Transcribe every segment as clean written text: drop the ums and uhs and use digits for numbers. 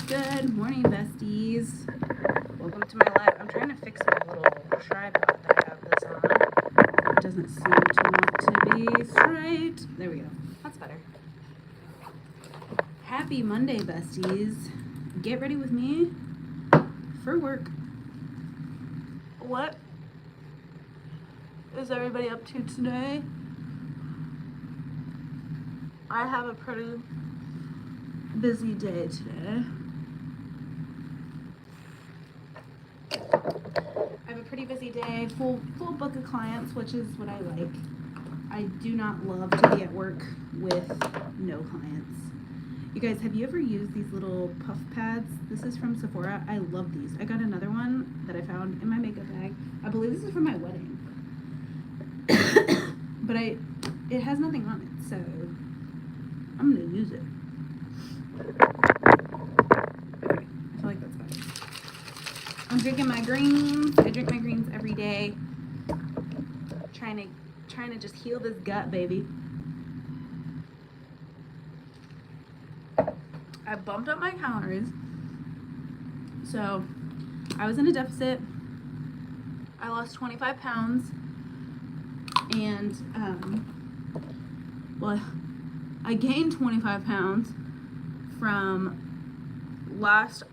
Good morning, besties. Welcome to my live. I'm trying to fix my little tripod that I have this on. It doesn't seem to want to be straight. There we go. That's better. Happy Monday, besties. Get ready with me for work. What is everybody up to today? I have a pretty busy day today. I have a pretty busy day, full book of clients, which is what I like. I do not love to be at work with no clients. You guys, have you ever used these little puff pads? This is from Sephora. I love these. I got another one that I found in my makeup bag. I believe this is from my wedding. But it has nothing on it, so I'm gonna use it. Okay, I feel like that's better. I'm drinking my greens. I drink my greens every day. Trying to just heal this gut, baby. I bumped up my calories. So I was in a deficit. I lost 25 pounds. And well, I gained 25 pounds from last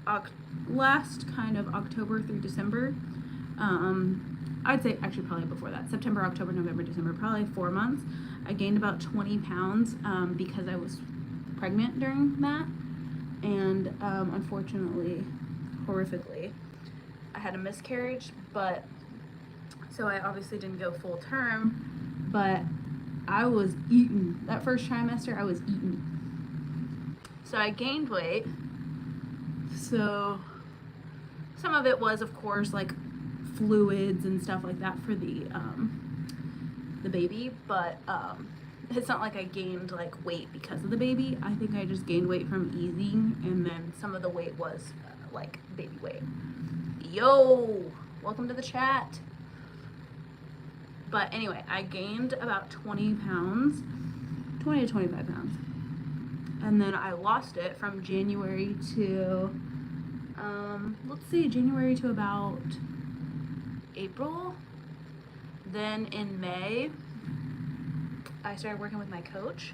kind of October through December. I'd say actually probably before that, September, October, November, December, probably 4 months. I gained about 20 pounds because I was pregnant during that. And unfortunately, horrifically, I had a miscarriage, but so I obviously didn't go full term, but I was eating. That first trimester, I was eating. So I gained weight. So some of it was, of course, like fluids and stuff like that for the baby, but it's not like I gained like weight because of the baby. I think I just gained weight from eating, and then some of the weight was like baby weight. Yo, welcome to the chat. But anyway, I gained about 20 pounds, 20 to 25 pounds. And then I lost it from January to, January to about April. Then in May, I started working with my coach.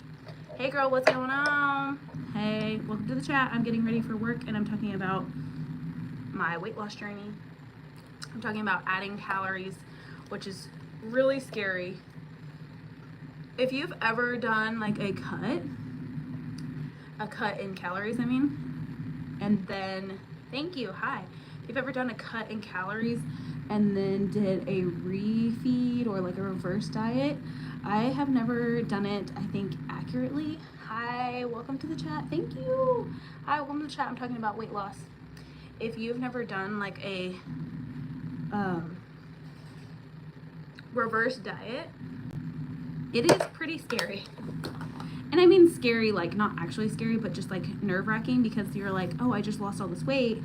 Hey girl, what's going on? Hey, welcome to the chat. I'm getting ready for work and I'm talking about my weight loss journey. I'm talking about adding calories, which is really scary. If you've ever done like a cut in calories, I mean, and then, thank you, hi. If you've ever done a cut in calories and then did a refeed or like a reverse diet, I have never done it, I think, accurately. Hi, welcome to the chat, thank you. Hi, welcome to the chat, I'm talking about weight loss. If you've never done like a reverse diet, it is pretty scary. And I mean scary, like not actually scary, but just like nerve-wracking, because you're like, oh, I just lost all this weight,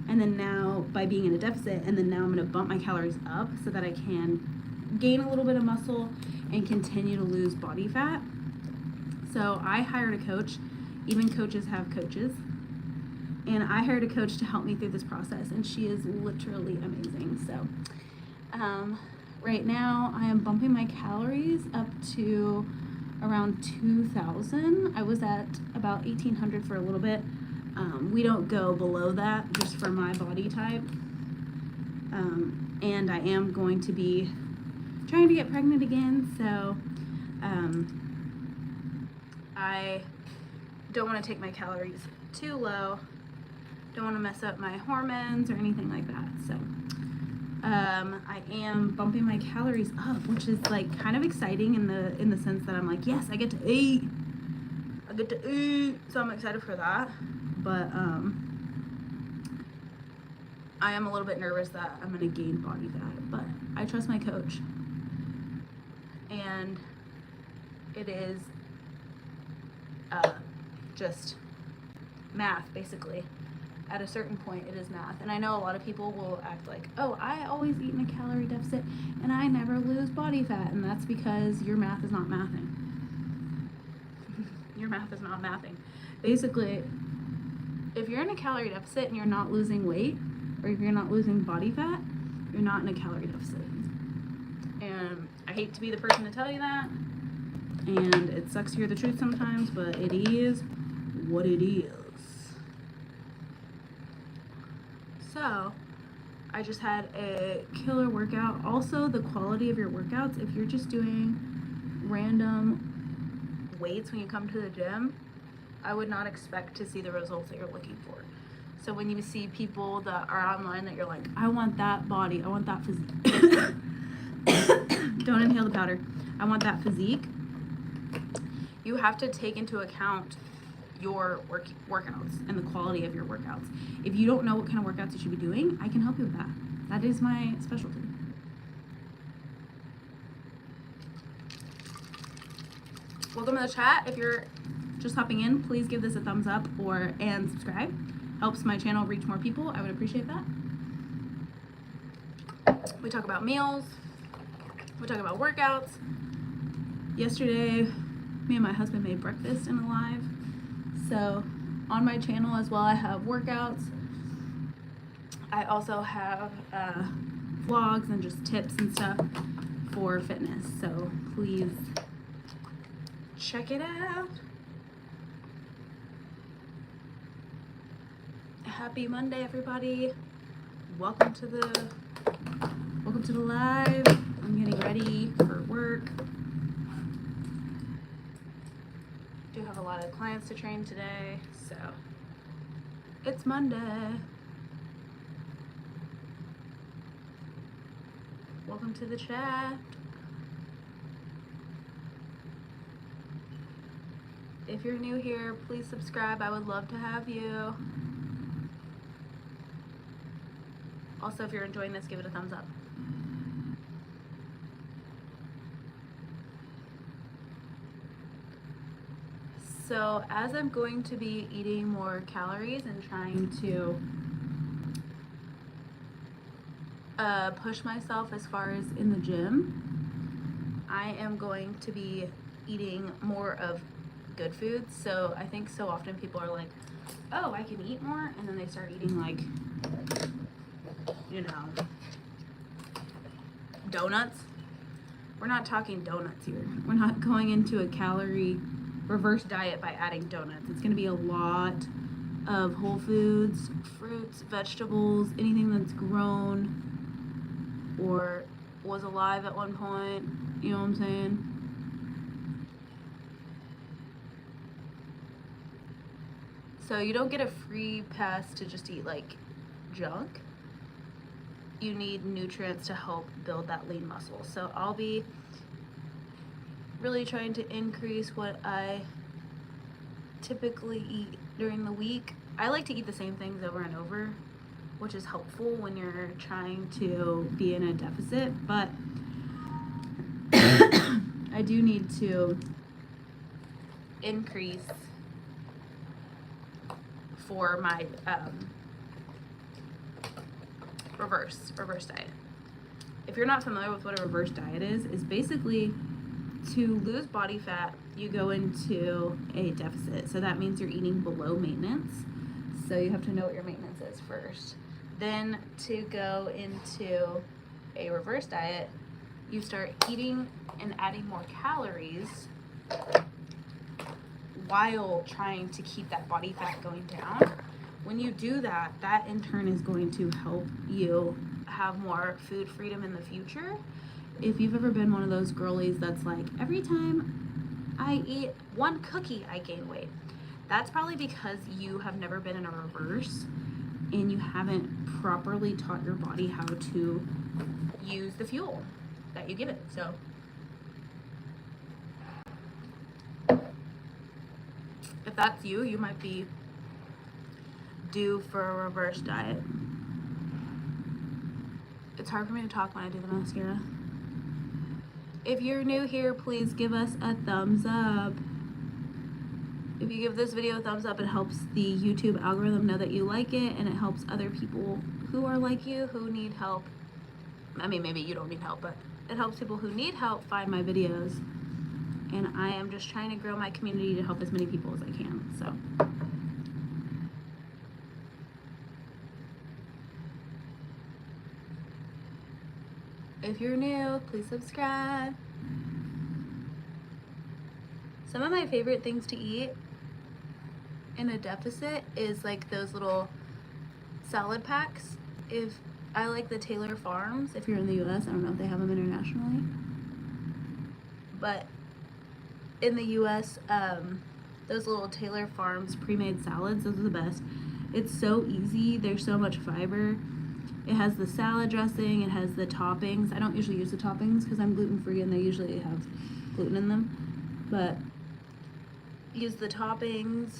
and then now by being in a deficit, and then now I'm gonna bump my calories up so that I can gain a little bit of muscle and continue to lose body fat. So I hired a coach. Even coaches have coaches. And I hired a coach to help me through this process, and she is literally amazing. So right now I am bumping my calories up to around 2,000. I was at about 1,800 for a little bit. We don't go below that just for my body type. And I am going to be trying to get pregnant again, so I don't want to take my calories too low. Don't want to mess up my hormones or anything like that. So I am bumping my calories up, which is like kind of exciting in the sense that I'm like, yes, I get to eat. So I'm excited for that. But I am a little bit nervous that I'm gonna gain body fat, but I trust my coach. And it is just math, basically. At a certain point, it is math. And I know a lot of people will act like, oh, I always eat in a calorie deficit and I never lose body fat. And that's because your math is not mathing. Your math is not mathing. Basically, if you're in a calorie deficit and you're not losing weight, or if you're not losing body fat, you're not in a calorie deficit. And I hate to be the person to tell you that, and it sucks to hear the truth sometimes, but it is what it is. So I just had a killer workout. Also, the quality of your workouts, if you're just doing random weights when you come to the gym, I would not expect to see the results that you're looking for. So when you see people that are online that you're like, I want that body, I want that physique. Don't inhale the powder. I want that physique. You have to take into account your workouts and the quality of your workouts. If you don't know what kind of workouts you should be doing, I can help you with that. That is my specialty. Welcome to the chat. If you're just hopping in, please give this a thumbs up and subscribe. Helps my channel reach more people. I would appreciate that. We talk about meals. We talk about workouts. Yesterday, me and my husband made breakfast in a live. So on my channel as well, I have workouts. I also have vlogs and just tips and stuff for fitness. So please check it out. Happy Monday, everybody. Welcome to the live. I'm getting ready for work. Do have a lot of clients to train today, so it's Monday. Welcome to the chat. If you're new here, please subscribe. I would love to have you. Also, if you're enjoying this, give it a thumbs up. So as I'm going to be eating more calories and trying to push myself as far as in the gym, I am going to be eating more of good foods. So I think so often people are like, oh, I can eat more, and then they start eating like, you know, donuts. We're not talking donuts here. We're not going into a calorie reverse diet by adding donuts. It's going to be a lot of whole foods, fruits, vegetables, anything that's grown or was alive at one point. You know what I'm saying? So you don't get a free pass to just eat like junk. You need nutrients to help build that lean muscle. So I'll be really trying to increase what I typically eat during the week. I like to eat the same things over and over, which is helpful when you're trying to be in a deficit, but I do need to increase for my reverse diet. If you're not familiar with what a reverse diet is basically to lose body fat, you go into a deficit. So that means you're eating below maintenance. So you have to know what your maintenance is first. Then to go into a reverse diet, you start eating and adding more calories while trying to keep that body fat going down. When you do that, that in turn is going to help you have more food freedom in the future. If you've ever been one of those girlies that's like, every time I eat one cookie, I gain weight. That's probably because you have never been in a reverse and you haven't properly taught your body how to use the fuel that you give it. So if that's you, you might be due for a reverse diet. It's hard for me to talk when I do the mascara. If you're new here, please give us a thumbs up. If you give this video a thumbs up, it helps the YouTube algorithm know that you like it, and it helps other people who are like you, who need help. I mean, maybe you don't need help, but it helps people who need help find my videos. And I am just trying to grow my community to help as many people as I can. So If you're new, please subscribe. Some of my favorite things to eat in a deficit is like those little salad packs. If I like the Taylor Farms, if you're in the US, I don't know if they have them internationally, but in the US, those little Taylor Farms pre-made salads, those are the best. It's so easy, there's so much fiber. It has the salad dressing, it has the toppings. I don't usually use the toppings because I'm gluten-free and they usually have gluten in them, but use the toppings.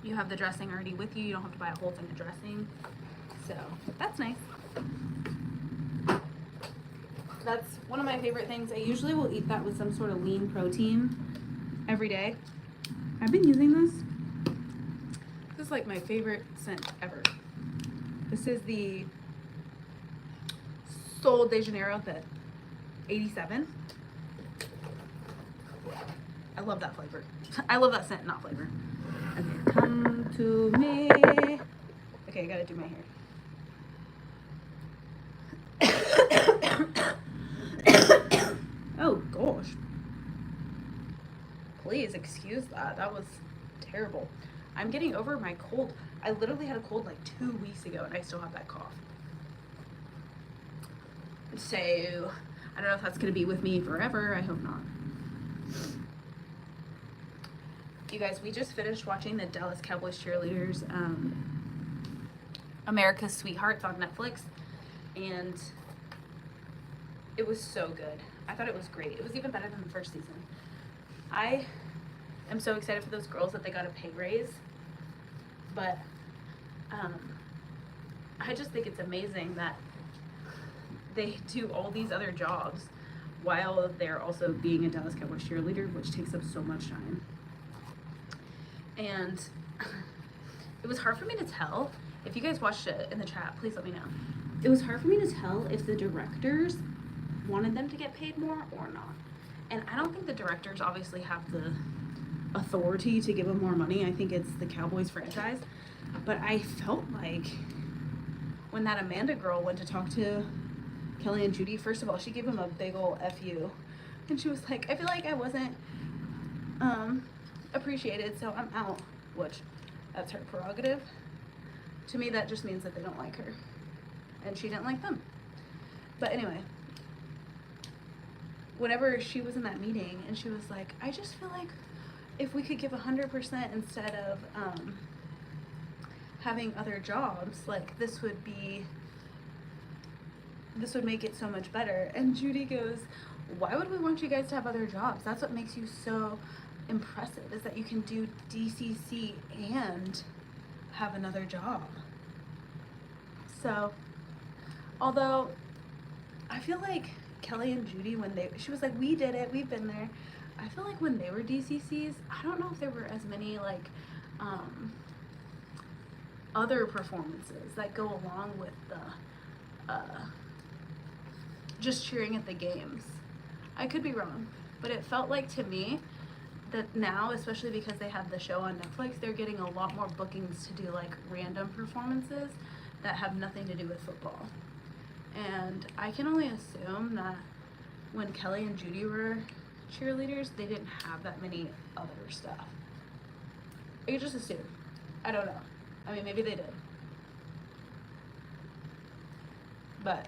You have the dressing already with you. You don't have to buy a whole thing of dressing. So that's nice. That's one of my favorite things. I usually will eat that with some sort of lean protein every day. I've been using this. This is like my favorite scent ever. This is the Sol de Janeiro, the 87. I love that flavor. I love that scent, not flavor. Okay, come to me. Okay, I gotta do my hair. Oh gosh. Please excuse that. That was terrible. I'm getting over my cold. I literally had a cold like 2 weeks ago and I still have that cough. So, I don't know if that's gonna be with me forever. I hope not. You guys, we just finished watching the Dallas Cowboys cheerleaders, America's Sweethearts on Netflix, and it was so good. I thought it was great. It was even better than the first season. I am so excited for those girls that they got a pay raise, but I just think it's amazing that they do all these other jobs while they're also being a Dallas Cowboys cheerleader, which takes up so much time. And it was hard for me to tell. If you guys watched it in the chat, please let me know. It was hard for me to tell if the directors wanted them to get paid more or not. And I don't think the directors obviously have the authority to give them more money. I think it's the Cowboys franchise. But I felt like when that Amanda girl went to talk to Kelly and Judy, first of all, she gave him a big ol' FU. And she was like, I feel like I wasn't appreciated, so I'm out, which that's her prerogative. To me, that just means that they don't like her and she didn't like them. But anyway, whenever she was in that meeting and she was like, I just feel like if we could give 100% instead of having other jobs, like this would make it so much better. And Judy goes, why would we want you guys to have other jobs? That's what makes you so impressive, is that you can do DCC and have another job. So, although I feel like Kelly and Judy, she was like, we did it, we've been there. I feel like when they were DCCs, I don't know if there were as many like other performances that go along with the just cheering at the games. I could be wrong, but it felt like to me that now, especially because they have the show on Netflix, they're getting a lot more bookings to do like random performances that have nothing to do with football. And I can only assume that when Kelly and Judy were cheerleaders, they didn't have that many other stuff. I could just assume. I don't know. I mean, maybe they did. But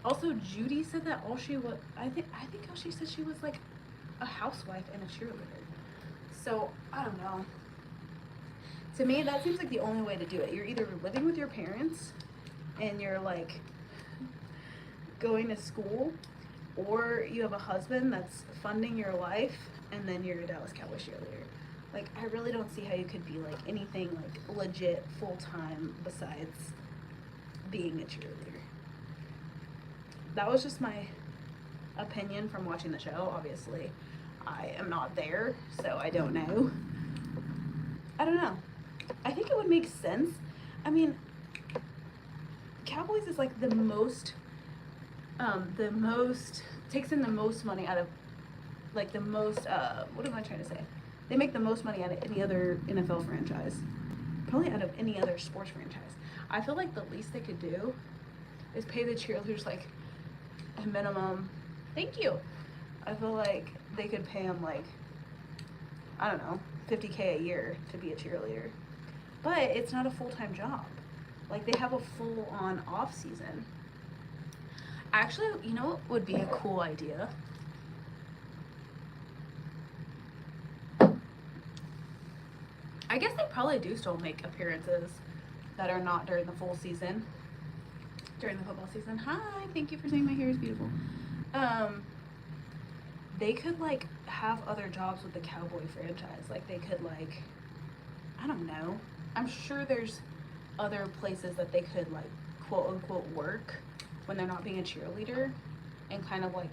also Judy said that all she was, I think all she said she was like a housewife and a cheerleader. So, I don't know. To me, that seems like the only way to do it. You're either living with your parents and you're like going to school, or you have a husband that's funding your life and then you're a Dallas Cowboys cheerleader. Like, I really don't see how you could be like anything like legit full-time besides being a cheerleader. That was just my opinion from watching the show. Obviously, I am not there, so I don't know. I don't know. I think it would make sense. I mean, Cowboys is like the most takes in the most money out of, like the most, what am I trying to say? They make the most money out of any other NFL franchise. Probably out of any other sports franchise. I feel like the least they could do is pay the cheerleaders like a minimum, thank you. I feel like they could pay him like, I don't know, $50K a year to be a cheerleader. But it's not a full-time job. Like, they have a full-on off season. Actually, you know what would be a cool idea? I guess they probably do still make appearances that are not during the full season. During the football season. Hi, thank you for saying my hair is beautiful. They could like have other jobs with the Cowboy franchise. Like they could like, I don't know. I'm sure there's other places that they could like quote unquote work when they're not being a cheerleader and kind of like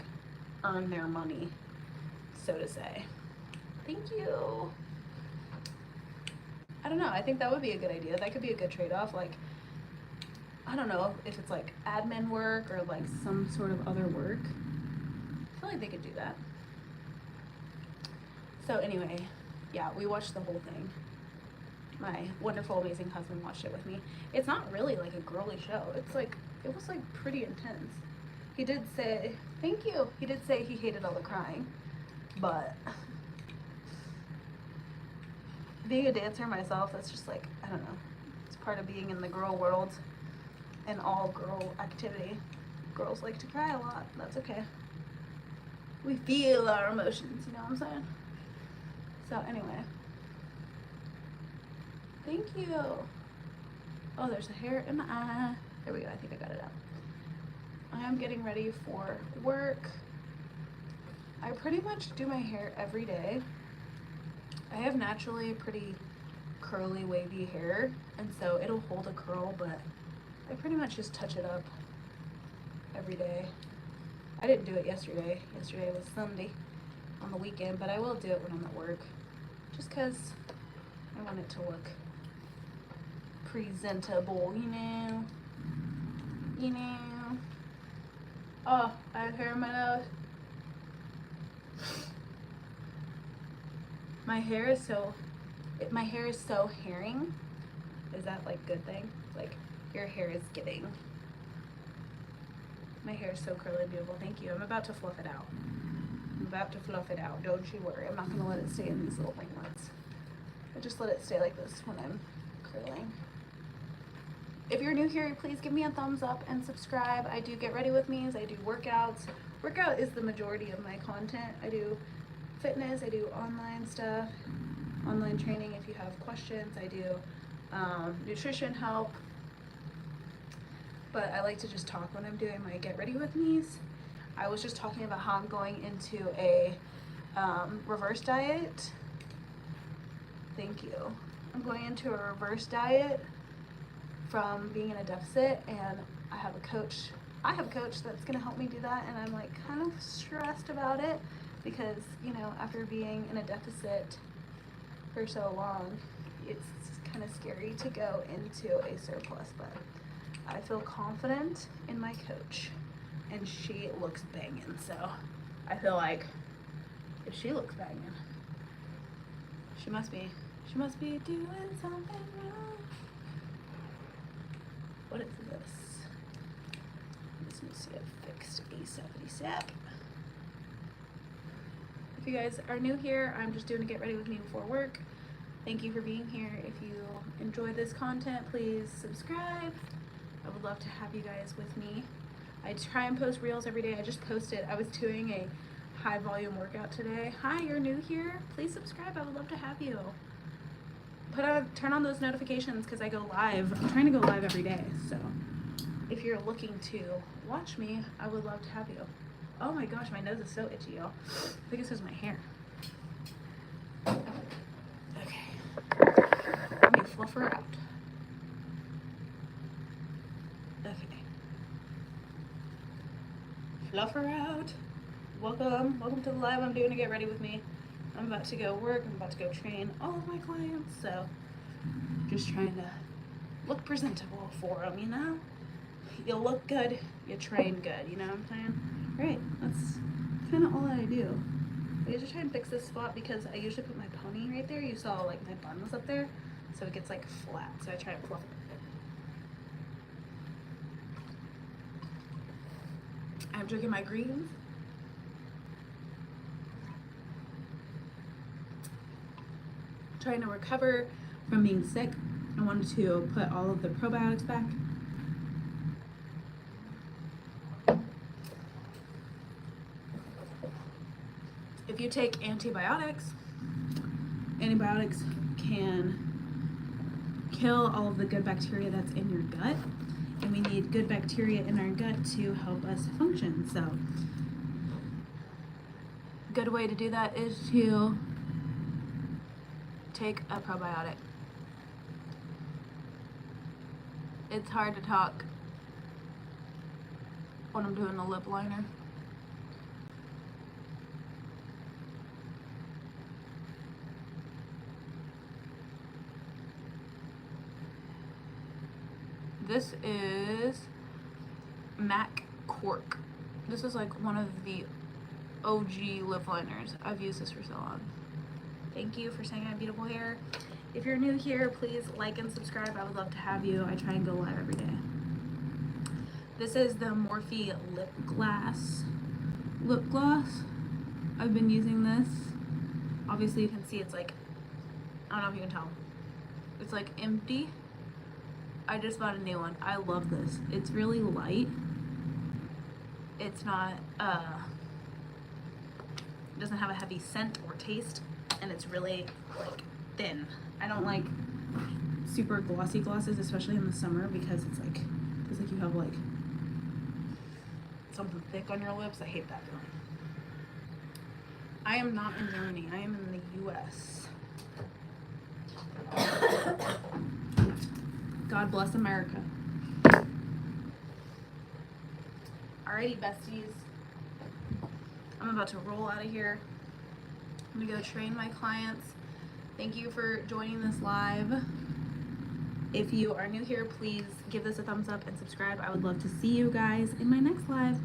earn their money, so to say. Thank you. I don't know. I think that would be a good idea. That could be a good trade-off. Like, I don't know if it's like admin work or like some sort of other work. I feel like they could do that. So anyway, yeah, we watched the whole thing. My wonderful, amazing husband watched it with me. It's not really like a girly show. It's like, it was like pretty intense. He did say, thank you. He did say he hated all the crying, but being a dancer myself, that's just like, I don't know. It's part of being in the girl world and all girl activity. Girls like to cry a lot. That's okay. We feel our emotions, you know what I'm saying? So anyway. Thank you. Oh, there's a hair in my eye. There we go. I think I got it out. I am getting ready for work. I pretty much do my hair every day. I have naturally pretty curly, wavy hair, and so it'll hold a curl, but I pretty much just touch it up every day. I didn't do it yesterday. Yesterday was Sunday on the weekend, but I will do it when I'm at work, just because I want it to look presentable, you know? You know? Oh, I have hair in my nose. My hair is so herring. Is that like good thing? Like your hair is giving. My hair is so curly and beautiful. Thank you. I'm about to fluff it out. I'm about to fluff it out. Don't you worry. I'm not gonna let it stay in these little ringlets. I just let it stay like this when I'm curling. If you're new here, please give me a thumbs up and subscribe. I do get ready with me's. I do workouts. Workout is the majority of my content. I do fitness, I do online stuff, online training if you have questions. I do nutrition help, but I like to just talk when I'm doing my get ready with me's. I was just talking about how I'm going into a reverse diet. Thank you. I'm going into a reverse diet from being in a deficit, and I have a coach that's gonna help me do that, and I'm like kind of stressed about it because, you know, after being in a deficit for so long, it's kind of scary to go into a surplus, but I feel confident in my coach and she looks banging, so I feel like if she looks banging, she must be doing something wrong. What is this? This needs to get fixed ASAP. If you guys are new here, I'm just doing a get ready with me before work. Thank you for being here. If you enjoy this content, please subscribe. I would love to have you guys with me. I try and post reels every day. I just posted, I was doing a high volume workout today. Hi, you're new here? Please subscribe. I would love to have you. Turn on those notifications because I go live. I'm trying to go live every day. So if you're looking to watch me, I would love to have you. Oh my gosh, my nose is so itchy, y'all. I think it's just my hair. Okay. Let me fluff her out. Okay. Fluff her out. Welcome to the live I'm doing to get ready with me. I'm about to go work. I'm about to go train all of my clients. So just trying to look presentable for them, you know? You look good, you train good, you know what I'm saying? Right, that's kind of all I do. I usually try and fix this spot because I usually put my pony right there. You saw like my bun was up there, so it gets like flat. So I try and fluff it. drinking my greens. Trying to recover from being sick. I wanted to put all of the probiotics back. If you take antibiotics can kill all of the good bacteria that's in your gut, and we need good bacteria in our gut to help us function. So a good way to do that is to take a probiotic. It's hard to talk when I'm doing a lip liner. This is MAC Cork. This is like one of the OG lip liners. I've used this for so long. Thank you for saying I have beautiful hair. If you're new here, please like and subscribe. I would love to have you. I try and go live every day. This is the Morphe Lip Gloss. I've been using this. Obviously you can see it's like, I don't know if you can tell. It's like empty. I just bought a new one. I love this. It's really light. It's not, it doesn't have a heavy scent or taste, and it's really like thin. I don't like super glossy glosses, especially in the summer, because it's like, feels like you have like something thick on your lips. I hate that feeling. I am not in Germany. I am in the US. God bless America. Alrighty, besties. I'm about to roll out of here. I'm gonna go train my clients. Thank you for joining this live. If you are new here, please give this a thumbs up and subscribe. I would love to see you guys in my next live.